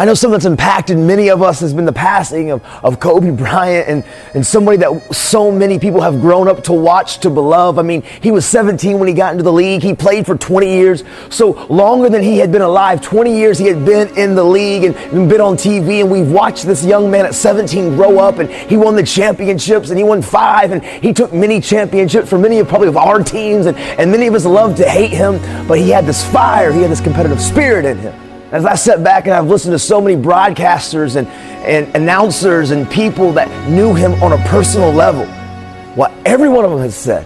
I know something that's impacted many of us has been the passing of Kobe Bryant, and somebody that so many people have grown up to watch, to beloved. I mean, he was 17 when he got into the league. He played for 20 years. So longer than he had been alive, 20 years he had been in the league and been on TV. And we've watched this young man at 17 grow up, and he won the championships, and he won 5, and he took many championships for many of probably of our teams. And many of us love to hate him, but he had this fire. He had this competitive spirit in him. As I sat back and I've listened to so many broadcasters and announcers and people that knew him on a personal level, what every one of them has said,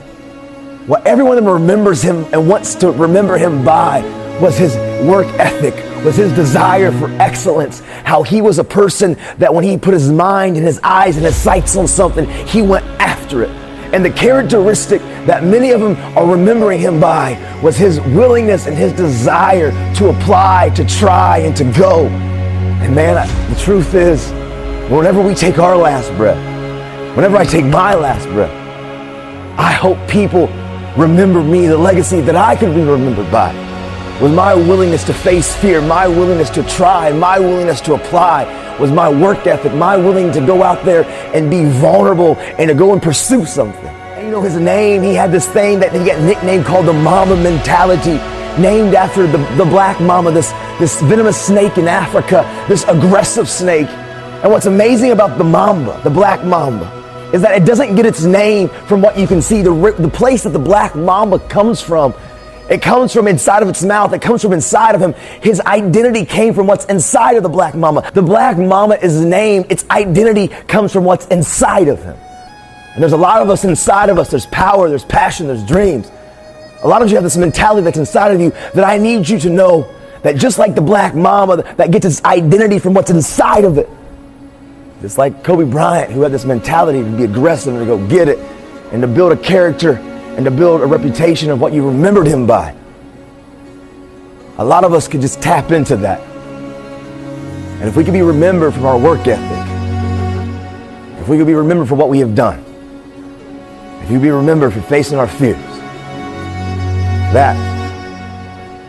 what every one of them remembers him and wants to remember him by, was his work ethic, was his desire for excellence, how he was a person that when he put his mind and his eyes and his sights on something, he went after it. And the characteristic that many of them are remembering him by was his willingness and his desire to apply, to try, and to go. And man, the truth is, whenever we take our last breath, whenever I take my last breath, I hope people remember me, the legacy that I could be remembered by, was my willingness to face fear, my willingness to try, my willingness to apply, was my work ethic, my willing to go out there and be vulnerable and to go and pursue something. And you know his name, he had this thing that he got nicknamed called the MAMBA mentality, named after the black mamba, this venomous snake in Africa, this aggressive snake. And what's amazing about the mamba, the black mamba, is that it doesn't get its name from what you can see. The place that the black mamba comes from, it comes from inside of its mouth. It comes from inside of him. His identity came from what's inside of the black mamba. The black mamba is named. Its identity comes from what's inside of him. And there's a lot of us inside of us. There's power, there's passion, there's dreams. A lot of you have this mentality that's inside of you that I need you to know that just like the black mamba that gets its identity from what's inside of it, just like Kobe Bryant, who had this mentality to be aggressive and to go get it and to build a character and to build a reputation of what you remembered him by. A lot of us could just tap into that. And if we could be remembered for our work ethic, if we could be remembered for what we have done, if you be remembered for facing our fears, that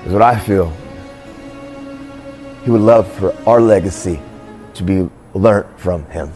is what I feel he would love for our legacy to be learned from him.